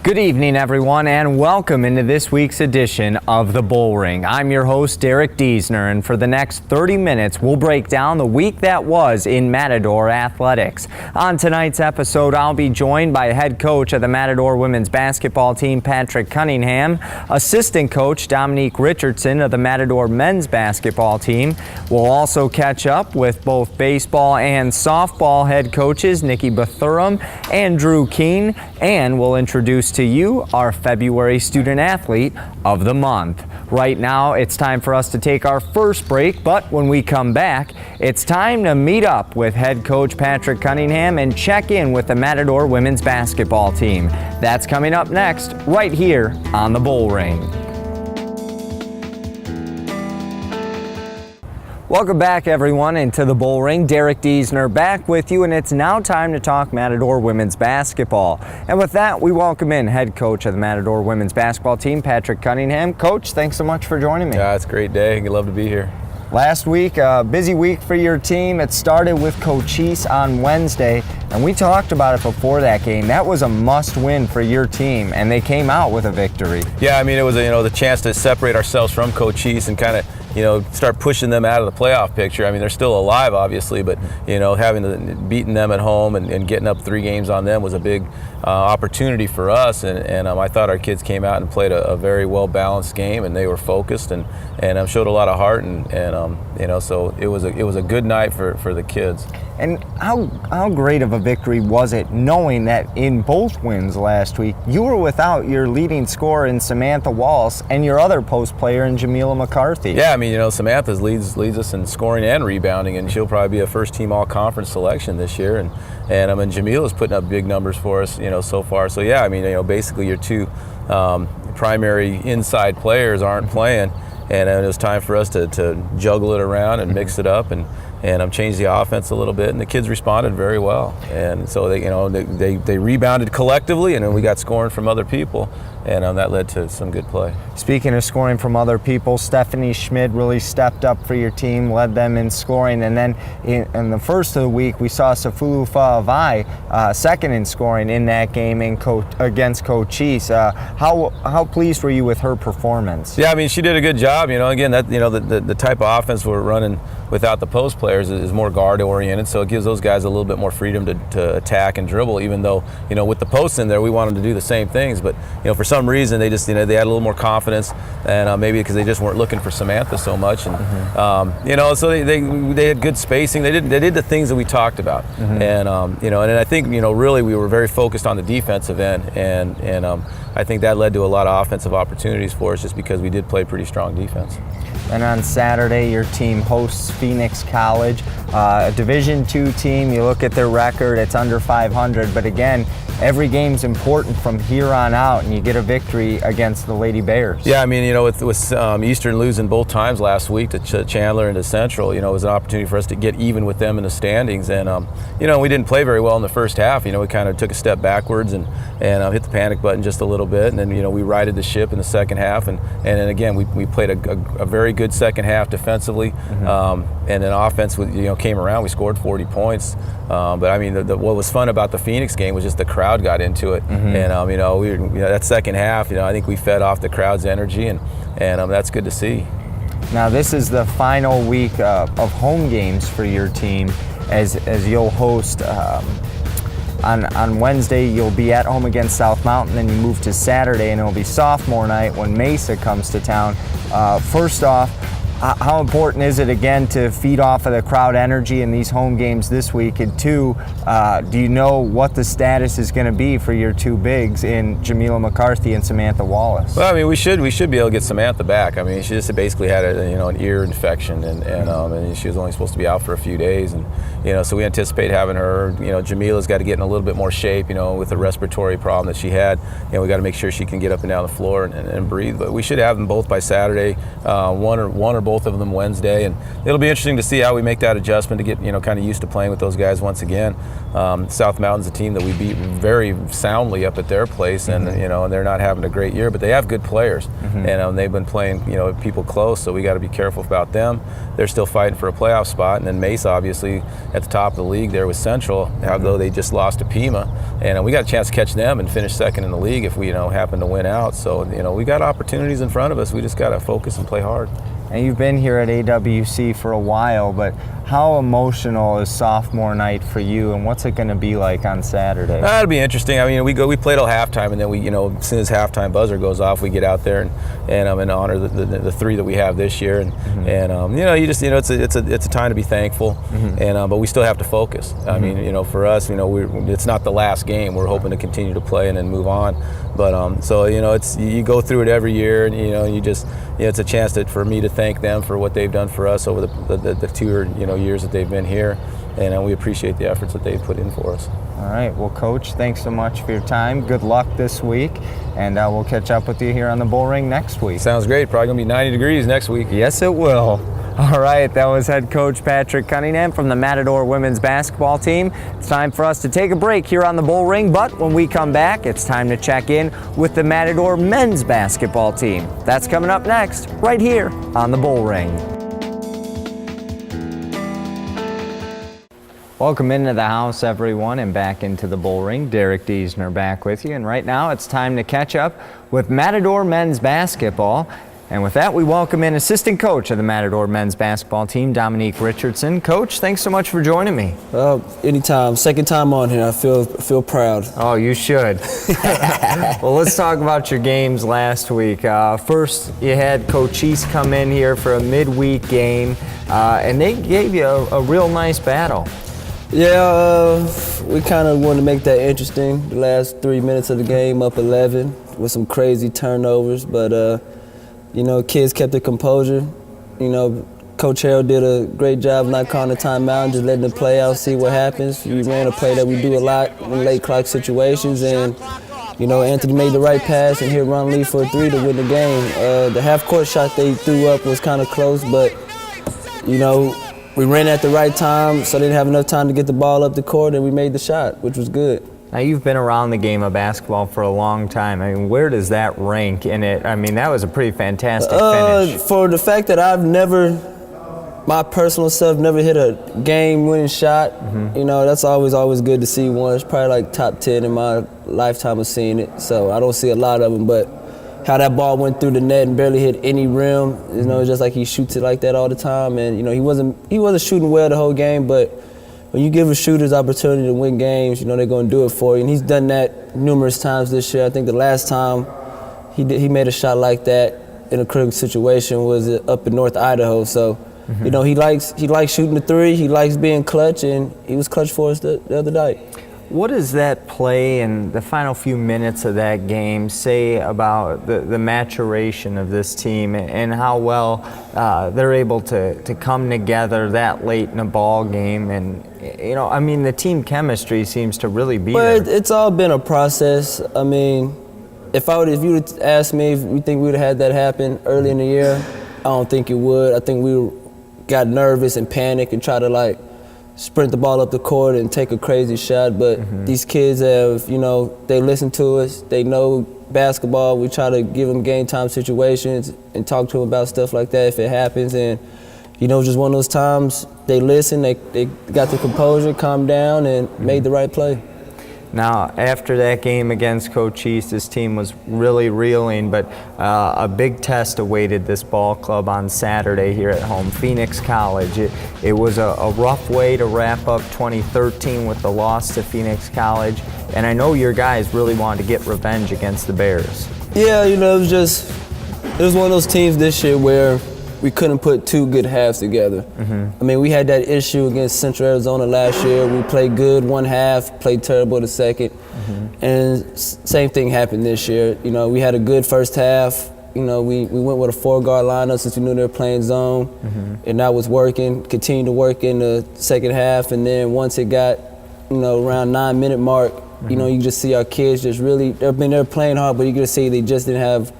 Good evening, everyone, and welcome into this week's edition of the Bullring. I'm your host, Derek Diesner, and for the next 30 minutes, we'll break down the week that was in Matador athletics. On tonight's episode, I'll be joined by head coach of the Matador women's basketball team, Patrick Cunningham, assistant coach Dominique Richardson of the Matador men's basketball team. We'll also catch up with both baseball and softball head coaches, Nikki Bethurum and Drew Keene, and we'll introduce to you our February student athlete of the month. Right now, it's time for us to take our first break, but when we come back, it's time to meet up with head coach Patrick Cunningham and check in with the Matador women's basketball team. That's coming up next, right here on the Bullring. Welcome back, everyone, into the Bullring. Derek Diesner back with you, and it's now time to talk Matador women's basketball. And with that, we welcome in head coach of the Matador women's basketball team, Patrick Cunningham. Coach, thanks so much for joining me. Yeah, it's a great day. I'd love to be here. Last week, a busy week for your team. It started with Cochise on Wednesday, and we talked about it before that game. That was a must-win for your team, and they came out with a victory. Yeah, I mean, it was the chance to separate ourselves from Cochise and kind of start pushing them out of the playoff picture. I mean, they're still alive, obviously, but beating them at home and getting up 3 games on them was a big opportunity for us. And I thought our kids came out and played a very well balanced game, and they were focused and showed a lot of heart. So it was a good night for the kids. And how great of a victory was it, knowing that in both wins last week, you were without your leading scorer in Samantha Wallace and your other post player in Jamila McCarthy? Yeah, I mean, Samantha leads us in scoring and rebounding, and she'll probably be a first-team all-conference selection this year. And Jamila's putting up big numbers for us, so far. So yeah, I mean, basically your 2 primary inside players aren't playing, and it was time for us to juggle it around and mix it up and change the offense a little bit, and the kids responded very well. And so they rebounded collectively, and then we got scoring from other people, and that led to some good play. Speaking of scoring from other people, Stephanie Schmid really stepped up for your team, led them in scoring, and then in the first of the week, we saw Safulu Fa'avai second in scoring in that game against Cochise. How pleased were you with her performance? Yeah, I mean, she did a good job. Again, that the type of offense we're running without the post players is more guard oriented, so it gives those guys a little bit more freedom to attack and dribble, even though with the posts in there we want them to do the same things, but for some reason they just they had a little more confidence, and maybe because they just weren't looking for Samantha so much, and so they had good spacing. They did the things that we talked about, and I think really we were very focused on the defensive end, and I think that led to a lot of offensive opportunities for us just because we did play pretty strong defense. And on Saturday, your team hosts Phoenix College, a Division II team. You look at their record, it's under 500, but again, every game's important from here on out, and you get a victory against the Lady Bears. Yeah, I mean, with Eastern losing both times last week to Chandler and to Central, it was an opportunity for us to get even with them in the standings, and we didn't play very well in the first half. We kind of took a step backwards and hit the panic button just a little bit, and then we righted the ship in the second half, and then again we played a very good second half defensively, and then offense came around. We scored 40 points, but I mean what was fun about the Phoenix game was just the crowd got into it, and that second half, I think we fed off the crowd's energy, and that's good to see. Now this is the final week of home games for your team, as you'll host. On Wednesday, you'll be at home against South Mountain, then you move to Saturday, and it'll be sophomore night when Mesa comes to town. First off, how important is it, again, to feed off of the crowd energy in these home games this week? And 2, do you know what the status is going to be for your 2 bigs in Jamila McCarthy and Samantha Wallace? Well, I mean, we should be able to get Samantha back. I mean, she just basically had an ear infection, and she was only supposed to be out for a few days, and so we anticipate having her. Jamila's got to get in a little bit more shape, with the respiratory problem that she had. We got to make sure she can get up and down the floor and breathe. But we should have them both by Saturday, one or both both of them Wednesday, and it'll be interesting to see how we make that adjustment to get kind of used to playing with those guys once again. South Mountain's a team that we beat very soundly up at their place, and and they're not having a great year, but they have good players, and they've been playing people close, so we got to be careful about them. They're still fighting for a playoff spot, and then Mace obviously at the top of the league there with Central, although they just lost to Pima, and we got a chance to catch them and finish second in the league if we happen to win out. So we got opportunities in front of us. We just got to focus and play hard. And you've been here at AWC for a while, but how emotional is sophomore night for you, and what's it going to be like on Saturday? That'll be interesting. I mean, we play till halftime, and then we, as soon as halftime buzzer goes off, we get out there and honor the three that we have this year, and you just it's a time to be thankful, and but we still have to focus. I mean, for us, it's not the last game. We're hoping to continue to play and then move on, but so it's you go through it every year, and it's a chance for me to thank them for what they've done for us over the 2 years that they've been here, and we appreciate the efforts that they've put in for us. All right, well, Coach, thanks so much for your time. Good luck this week, and we'll catch up with you here on the Bullring next week. Sounds great. Probably gonna be 90 degrees next week. Yes, it will. All right, that was head coach Patrick Cunningham from the Matador women's basketball team. It's time for us to take a break here on the Bullring, but when we come back, it's time to check in with the Matador men's basketball team. That's coming up next, right here on the Bullring. Welcome into the house, everyone, and back into the Bullring. Derek Diesner back with you, and right now it's time to catch up with Matador men's basketball. And with that, we welcome in assistant coach of the Matador men's basketball team, Dominique Richardson. Coach, thanks so much for joining me. Anytime. Second time on here. I feel proud. Oh, you should. Well, let's talk about your games last week. First, you had Coach East come in here for a midweek game, and they gave you a real nice battle. Yeah, we kind of wanted to make that interesting. The last 3 minutes of the game, up 11 with some crazy turnovers, but kids kept their composure. Coach Harrell did a great job not calling a timeout and just letting it play out, see what happens. We ran a play that we do a lot in late clock situations, and Anthony made the right pass and hit Ron Lee for a three to win the game. The half-court shot they threw up was kind of close, but we ran at the right time, so they didn't have enough time to get the ball up the court, and we made the shot, which was good. Now, you've been around the game of basketball for a long time. I mean, where does that rank in it? I mean, that was a pretty fantastic finish. For the fact that my personal self, never hit a game-winning shot, that's always good to see one. It's probably like top 10 in my lifetime of seeing it, so I don't see a lot of them, but how that ball went through the net and barely hit any rim, it's just like he shoots it like that all the time, and he wasn't shooting well the whole game, but when you give shooters opportunity to win games, they're going to do it for you. And he's done that numerous times this year. I think the last time he made a shot like that in a critical situation was up in North Idaho. So, he likes shooting the three. He likes being clutch, and he was clutch for us the other night. What does that play and the final few minutes of that game say about the maturation of this team and how well they're able to come together that late in a ball game? And, the team chemistry seems to really be there. Well, it's all been a process. I mean, if you would have asked me if we think we would have had that happen early in the year, I don't think it would. I think we got nervous and panicked and tried to, sprint the ball up the court and take a crazy shot, but these kids have, they listen to us, they know basketball. We try to give them game time situations and talk to them about stuff like that if it happens, and just one of those times they listen, they got the composure, calmed down, and made the right play. Now, after that game against Coach East, this team was really reeling, but a big test awaited this ball club on Saturday here at home, Phoenix College. It was a rough way to wrap up 2013 with the loss to Phoenix College, and I know your guys really wanted to get revenge against the Bears. Yeah, it was one of those teams this year where we couldn't put two good halves together. I mean, we had that issue against Central Arizona last year. We played good one half, played terrible the second. And same thing happened this year. We had a good first half. We went with a 4-guard lineup since we knew they were playing zone. And that was working, continued to work in the second half. And then once it got, around 9-minute mark, you just see our kids just really, they're playing hard, but you can see they just didn't have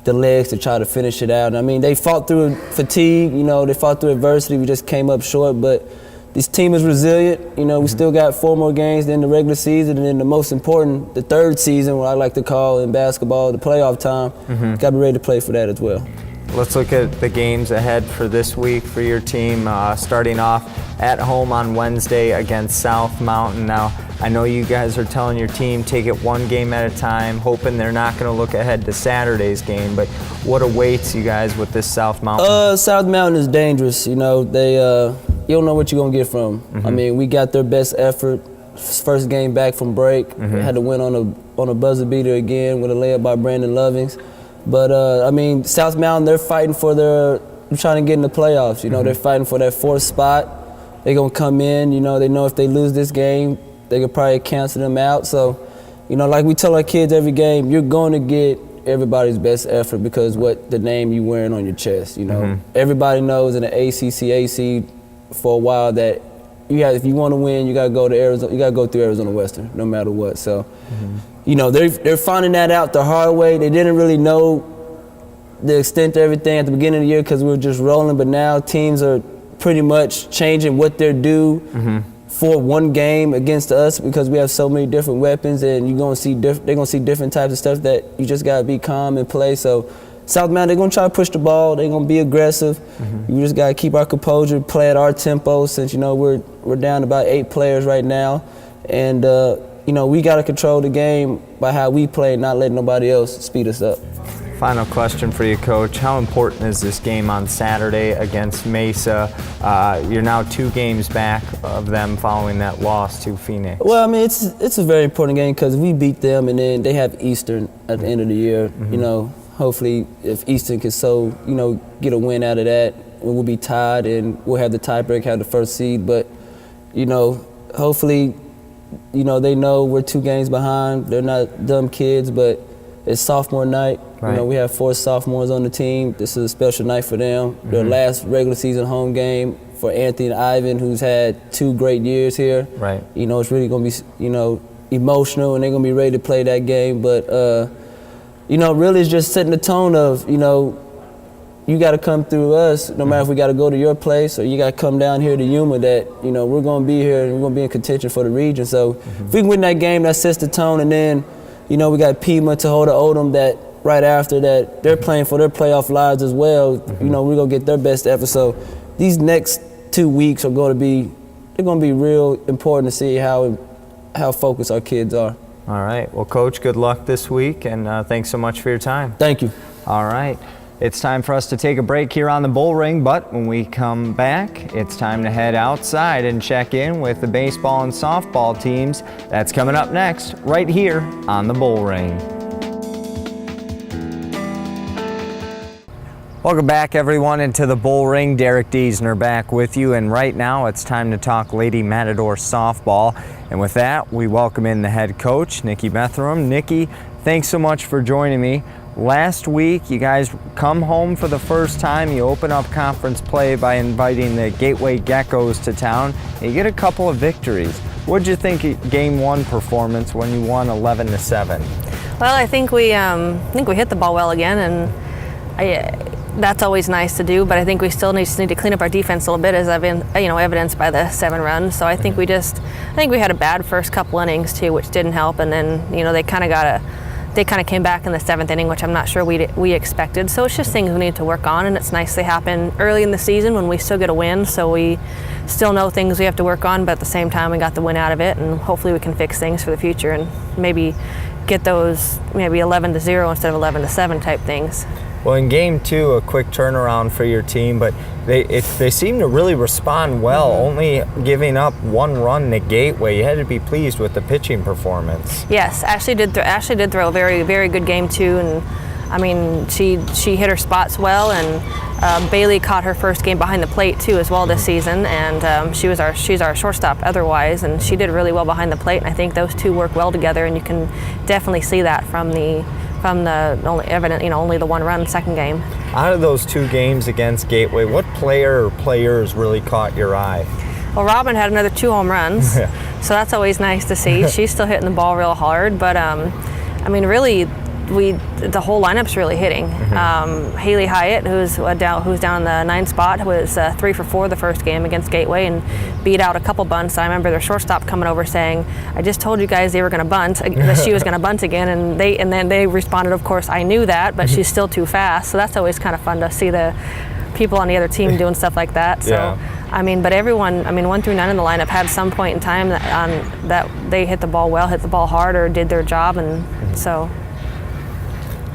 the legs to try to finish it out. And I mean, they fought through fatigue, they fought through adversity. We just came up short, but this team is resilient. We still got 4 more games than the regular season, and then the most important, the third season, what I like to call in basketball, the playoff time. Got to be ready to play for that as well. Let's look at the games ahead for this week for your team, starting off at home on Wednesday against South Mountain. Now, I know you guys are telling your team take it one game at a time, hoping they're not going to look ahead to Saturday's game, but what awaits you guys with this South Mountain? South Mountain is dangerous. They you don't know what you're going to get from them. I mean, we got their best effort. First game back from break. Had to win on a buzzer beater again with a layup by Brandon Lovings. But, I mean, South Mountain, they're fighting for they're trying to get in the playoffs. They're fighting for that 4th spot. They're going to come in. They know if they lose this game, they could probably cancel them out. So, like we tell our kids every game, you're going to get everybody's best effort because what the name you wearing on your chest. Everybody knows in the ACC for a while that if you want to win, you got to go to Arizona. You got to go through Arizona Western, no matter what. So. They're finding that out the hard way. They didn't really know the extent of everything at the beginning of the year because we were just rolling, but now teams are pretty much changing what they're due for one game against us because we have so many different weapons, and they're gonna see different types of stuff that you just gotta be calm and play. So South Mountain, they're gonna try to push the ball. They're gonna be aggressive. We just gotta keep our composure, play at our tempo since we're down about 8 players right now, and we got to control the game by how we play, not letting nobody else speed us up. Final question for you, Coach. How important is this game on Saturday against Mesa? You're now 2 games back of them following that loss to Phoenix. Well, I mean, it's a very important game because we beat them, and then they have Eastern at the end of the year. Hopefully, if Eastern can get a win out of that, we'll be tied, and we'll have the tiebreak, have the 1st seed. But, hopefully, they know we're 2 games behind. They're not dumb kids, but it's sophomore night. Right. We have 4 sophomores on the team. This is a special night for them. Their last regular season home game for Anthony and Ivan, who's had 2 great years here. Right. It's really going to be, emotional, and they're going to be ready to play that game. But, really it's just setting the tone of, you got to come through us, no matter if we got to go to your place or you got to come down here to Yuma, that, we're going to be here and we're going to be in contention for the region. So if we can win that game, that sets the tone. And then, we got Pima, Tohoto Odom, that right after that, they're playing for their playoff lives as well. We're going to get their best effort. So these next 2 weeks are going to be real important to see how focused our kids are. All right. Well, Coach, good luck this week, and thanks so much for your time. Thank you. All right. It's time for us to take a break here on the Bullring, but when we come back, it's time to head outside and check in with the baseball and softball teams. That's coming up next, right here on the Bullring. Welcome back, everyone, into the Bullring. Derek Diesner back with you, and right now it's time to talk Lady Matador Softball. And with that, we welcome in the head coach, Nikki Bethram. Nikki, thanks so much for joining me. Last week, you guys come home for the first time. You open up conference play by inviting the Gateway Geckos to town. You get a couple of victories. What did you think of Game 1 performance when you won 11-7? Well, I think we hit the ball well again, and that's always nice to do. But I think we still need to clean up our defense a little bit, as I've been evidenced by the 7 runs. So I think we had a bad first couple innings too, which didn't help, and then they kind of came back in the 7th inning, which I'm not sure we expected. So it's just things we need to work on, and it's nice they happen early in the season when we still get a win. So we still know things we have to work on, but at the same time we got the win out of it, and hopefully we can fix things for the future and maybe get those maybe 11-0 instead of 11-7 type things. Well, in Game 2, a quick turnaround for your team, but they seem to really respond well, only giving up 1 run to Gateway. You had to be pleased with the pitching performance. Yes, Ashley did throw a very, very good game too, and I mean she hit her spots well, and Bailey caught her first game behind the plate too as well this season, and she's our shortstop otherwise, and she did really well behind the plate, and I think those two work well together, and you can definitely see that from the only the 1 run second game. Out of those 2 games against Gateway, what player or players really caught your eye? Well, Robin had another 2 home runs, so that's always nice to see. She's still hitting the ball real hard, but I mean, really, the whole lineup's really hitting. Haley Hyatt, who's down in the 9th spot, was 3 for 4 the first game against Gateway and beat out a couple bunts. I remember their shortstop coming over saying, "I just told you guys they were going to bunt, that she was going to bunt again," and then they responded, "Of course, I knew that, but she's still too fast." So that's always kind of fun to see the people on the other team doing stuff like that. So. Yeah. But everyone, 1 through 9 in the lineup had some point in time that they hit the ball well, hit the ball hard, or did their job, and so.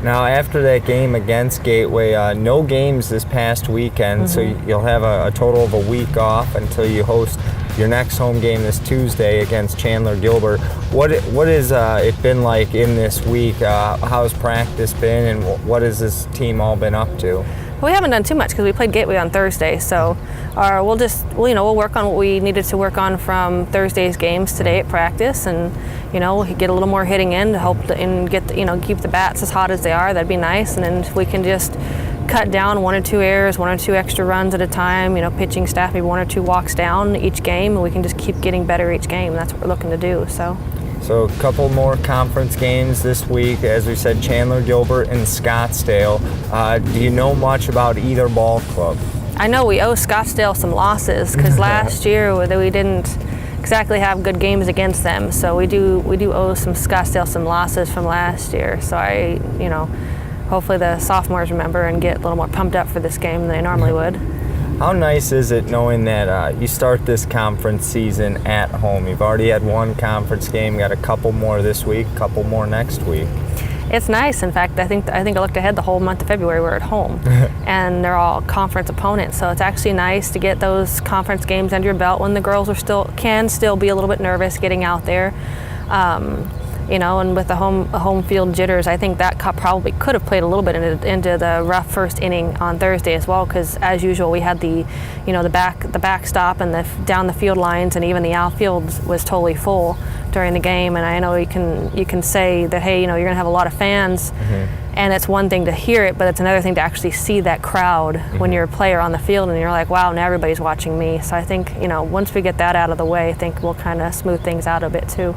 Now, after that game against Gateway, no games this past weekend, so you'll have a total of a week off until you host your next home game this Tuesday against Chandler Gilbert. What has it been like in this week? How's practice been, and what has this team all been up to? We haven't done too much because we played Gateway on Thursday, so we'll work on what we needed to work on from Thursday's games today at practice, and get a little more hitting in to keep the bats as hot as they are. That'd be nice, and then we can just cut down 1 or 2 errors, 1 or 2 extra runs at a time. Pitching staff maybe 1 or 2 walks down each game, and we can just keep getting better each game. That's what we're looking to do. So a couple more conference games this week. As we said, Chandler Gilbert and Scottsdale. Do you know much about either ball club? I know we owe Scottsdale some losses because last year we didn't exactly have good games against them. So we do owe Scottsdale some losses from last year. So hopefully the sophomores remember and get a little more pumped up for this game than they normally would. How nice is it knowing that you start this conference season at home? You've already had 1 conference game, got a couple more this week, a couple more next week. It's nice. In fact, I think I looked ahead the whole month of February. We're at home, and they're all conference opponents. So it's actually nice to get those conference games under your belt when the girls can still be a little bit nervous getting out there. And with the home field jitters, I think that probably could have played a little bit into the rough first inning on Thursday as well. Because as usual, we had the backstop and the down the field lines, and even the outfield was totally full during the game. And I know you can say that, hey, you're going to have a lot of fans, and it's one thing to hear it, but it's another thing to actually see that crowd when you're a player on the field, and you're like, wow, now everybody's watching me. So I think once we get that out of the way, I think we'll kind of smooth things out a bit too.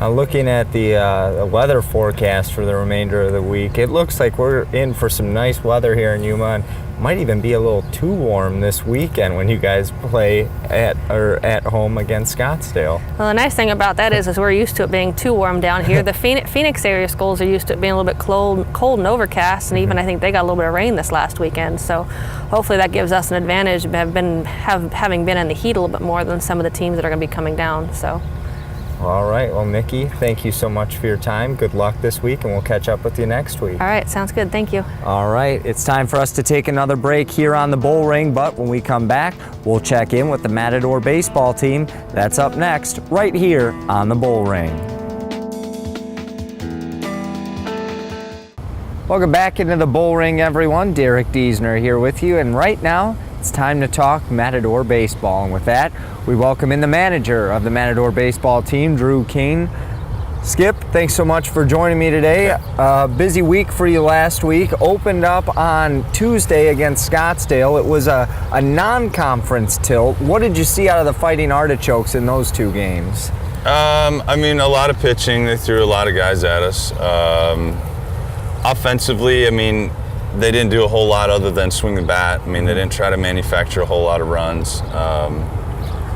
Looking at the weather forecast for the remainder of the week, it looks like we're in for some nice weather here in Yuma. And might even be a little too warm this weekend when you guys play at home against Scottsdale. Well, the nice thing about that is we're used to it being too warm down here. The Phoenix area schools are used to it being a little bit cold and overcast, and even I think they got a little bit of rain this last weekend. So hopefully that gives us an advantage of having been in the heat a little bit more than some of the teams that are going to be coming down. So. All right. Well, Nikki, thank you so much for your time. Good luck this week, and we'll catch up with you next week. All right. Sounds good. Thank you. All right. It's time for us to take another break here on the Bullring, but when we come back, we'll check in with the Matador baseball team. That's up next, right here on the Bullring. Welcome back into the Bullring, everyone. Derek Diesner here with you, and right now, it's time to talk Matador baseball. And with that, we welcome in the manager of the Matador baseball team, Drew King. Skip, thanks so much for joining me today. Busy week for you last week. Opened up on Tuesday against Scottsdale. It was a non-conference tilt. What did you see out of the Fighting Artichokes in those 2 games? A lot of pitching. They threw a lot of guys at us. Offensively, they didn't do a whole lot other than swing the bat. They didn't try to manufacture a whole lot of runs.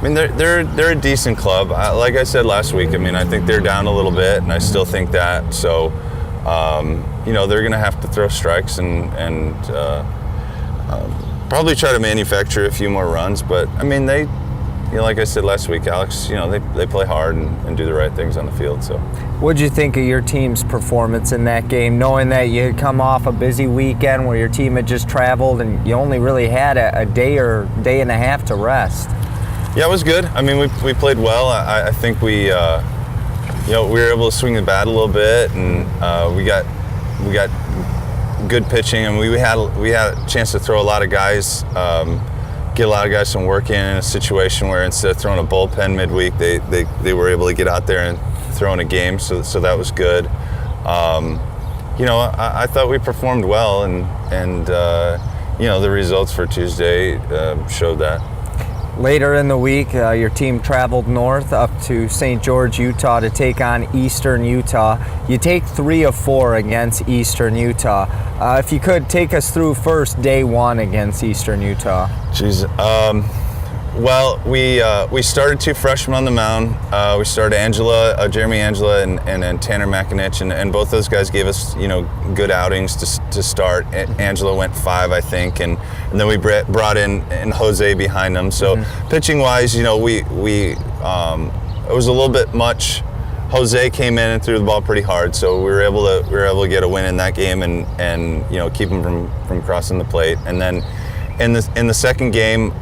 They're a decent club. Like I said last week, I think they're down a little bit, and I still think that. So, they're going to have to throw strikes and probably try to manufacture a few more runs. But they, like I said last week, Alex, they play hard and do the right things on the field. So. What'd you think of your team's performance in that game, knowing that you had come off a busy weekend where your team had just traveled and you only really had a day or day and a half to rest? Yeah, it was good. We played well. I think we were able to swing the bat a little bit, and we got good pitching, and we had a chance to throw a lot of guys, get a lot of guys some work in a situation where instead of throwing a bullpen midweek, they were able to get out there and throw in a game, so that was good. I thought we performed well, and the results for Tuesday showed that. Later in the week, your team traveled north up to St. George, Utah to take on Eastern Utah. You take 3 of 4 against Eastern Utah. If you could take us through first day 1 against Eastern Utah. Well, we started 2 freshmen on the mound. We started Jeremy Angela, and Tanner McInich, and both those guys gave us, good outings to start. Angela went 5, I think, and then we brought in Jose behind them. So pitching wise, it was a little bit much. Jose came in and threw the ball pretty hard, so we were able to get a win in that game and keep him from crossing the plate. And then in the second game,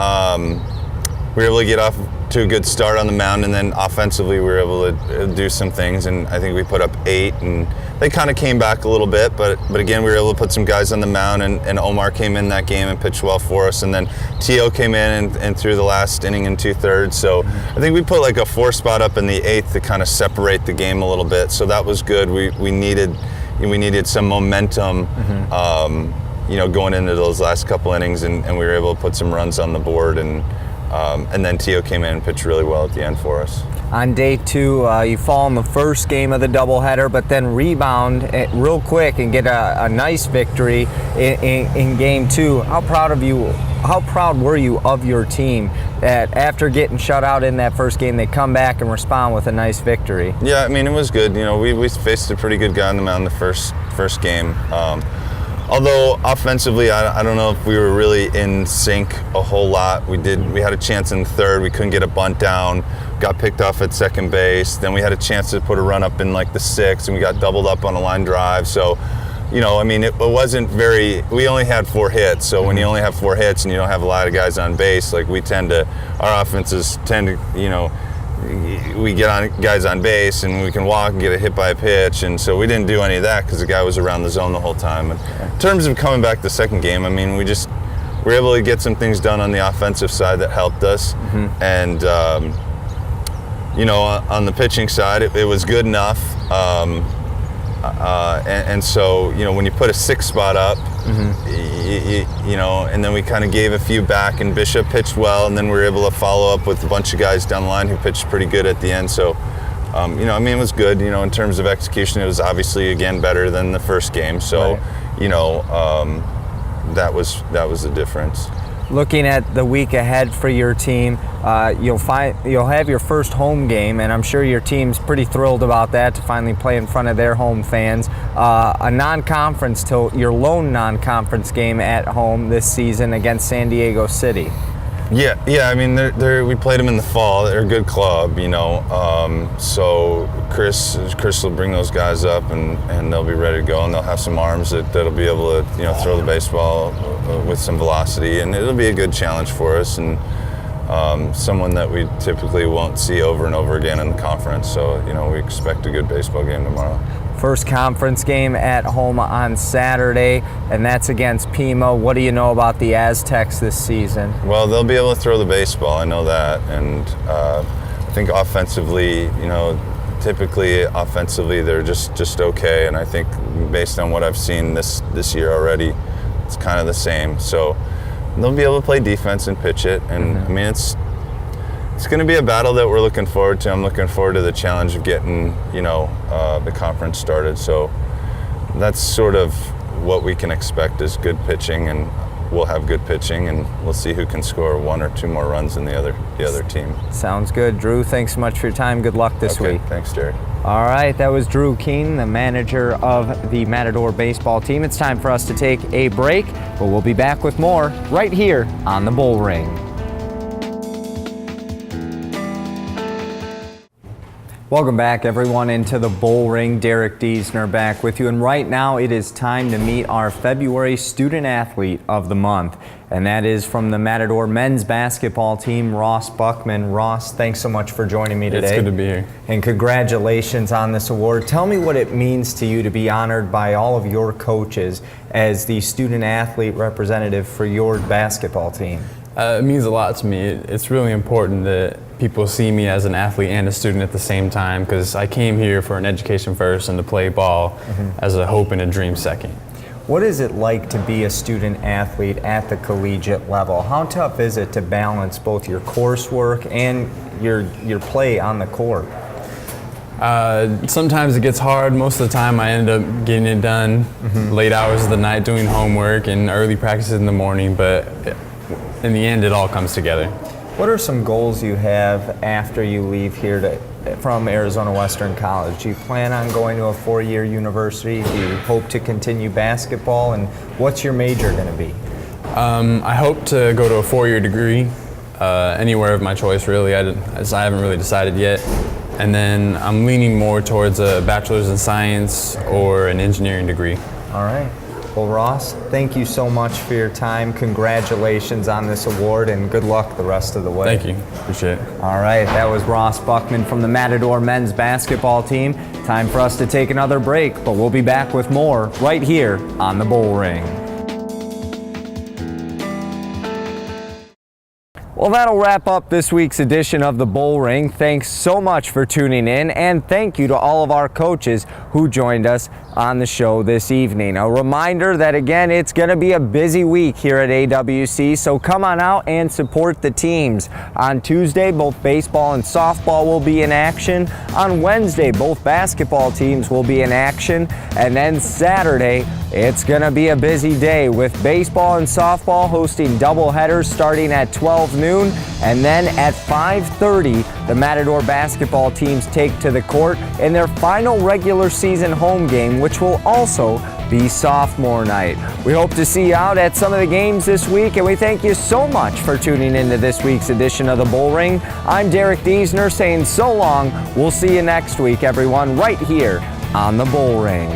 we were able to get off to a good start on the mound, and then offensively we were able to do some things, and I think we put up 8, and they kind of came back a little bit, but again we were able to put some guys on the mound, and Omar came in that game and pitched well for us, and then T.O. came in and threw the last inning in 2/3, so I think we put like a 4 spot up in the 8th to kind of separate the game a little bit, so that was good. We needed some momentum going into those last couple innings, and we were able to put some runs on the board, and then T.O. came in and pitched really well at the end for us. On day 2, you fall in the first game of the doubleheader, but then rebound real quick and get a nice victory in game 2. How proud were you of your team that after getting shut out in that first game, they come back and respond with a nice victory? Yeah, I mean, it was good. We faced a pretty good guy on the mound the first game. Although offensively, I don't know if we were really in sync a whole lot. We had a chance in the 3rd. We couldn't get a bunt down. Got picked off at second base. Then we had a chance to put a run up in like the 6th, and we got doubled up on a line drive. So, it wasn't very. We only had 4 hits. So when you only have 4 hits and you don't have a lot of guys on base, like our offenses tend to, we get on guys on base and we can walk and get a hit by a pitch, and so we didn't do any of that because the guy was around the zone the whole time. And in terms of coming back the second game, I mean, we were able to get some things done on the offensive side that helped us, and on the pitching side, it was good enough. And so when you put a 6 spot up, and then we kind of gave a few back, and Bishop pitched well, and then we were able to follow up with a bunch of guys down the line who pitched pretty good at the end. So, it was good. In terms of execution, it was obviously again better than the first game. So, that was the difference. Looking at the week ahead for your team, you'll have your first home game, and I'm sure your team's pretty thrilled about that, to finally play in front of their home fans. A non-conference your lone non-conference game at home this season against San Diego City. Yeah. I mean, we played them in the fall. They're a good club, So Chris will bring those guys up, and they'll be ready to go, and they'll have some arms that'll be able to throw the baseball with some velocity, and it'll be a good challenge for us, and someone that we typically won't see over and over again in the conference. So we expect a good baseball game tomorrow. First conference game at home on Saturday, and that's against Pima. What do you know about the Aztecs this season? Well, they'll be able to throw the baseball. I know that, and I think offensively, typically offensively they're just okay. And I think based on what I've seen this year already, it's kind of the same. So they'll be able to play defense and pitch it, and I mean it's going to be a battle that we're looking forward to. I'm looking forward to the challenge of getting, the conference started. So that's sort of what we can expect is good pitching, and we'll have good pitching, and we'll see who can score 1 or 2 more runs than the other team. Sounds good. Drew, thanks so much for your time. Good luck this week. Thanks, Derek. All right, that was Drew Keene, the manager of the Matador baseball team. It's time for us to take a break, but we'll be back with more right here on the Bullring. Welcome back, everyone, into the Bullring. Derek Diesner back with you, and right now it is time to meet our February Student Athlete of the Month, and that is from the Matador men's basketball team, Ross Buchman. Ross, thanks so much for joining me today. It's good to be here. And congratulations on this award. Tell me what it means to you to be honored by all of your coaches as the student athlete representative for your basketball team. It means a lot to me. It's really important that people see me as an athlete and a student at the same time, because I came here for an education first and to play ball as a hope and a dream second. What is it like to be a student athlete at the collegiate level? How tough is it to balance both your coursework and your play on the court? Sometimes it gets hard. Most of the time I end up getting it done late hours of the night doing homework and early practices in the morning, but in the end it all comes together. What are some goals you have after you leave here from Arizona Western College? Do you plan on going to a 4-year university? Do you hope to continue basketball? And what's your major going to be? I hope to go to a 4-year degree, anywhere of my choice really. I haven't really decided yet. And then I'm leaning more towards a bachelor's in science or an engineering degree. All right. Well, Ross, thank you so much for your time. Congratulations on this award and good luck the rest of the way. Thank you. Appreciate it. All right, that was Ross Buchman from the Matador men's basketball team. Time for us to take another break, but we'll be back with more right here on the Bullring. Well, that'll wrap up this week's edition of the Bullring. Thanks so much for tuning in, and thank you to all of our coaches who joined us on the show this evening. A reminder that, again, it's going to be a busy week here at AWC, so come on out and support the teams. On Tuesday, both baseball and softball will be in action. On Wednesday, both basketball teams will be in action. And then Saturday, it's going to be a busy day with baseball and softball hosting doubleheaders starting at 12 noon. And then at 5:30, the Matador basketball teams take to the court in their final regular season home game, which will also be sophomore night. We hope to see you out at some of the games this week, and we thank you so much for tuning into this week's edition of the Bullring. I'm Derek Diesner saying so long. We'll see you next week, everyone, right here on the Bullring.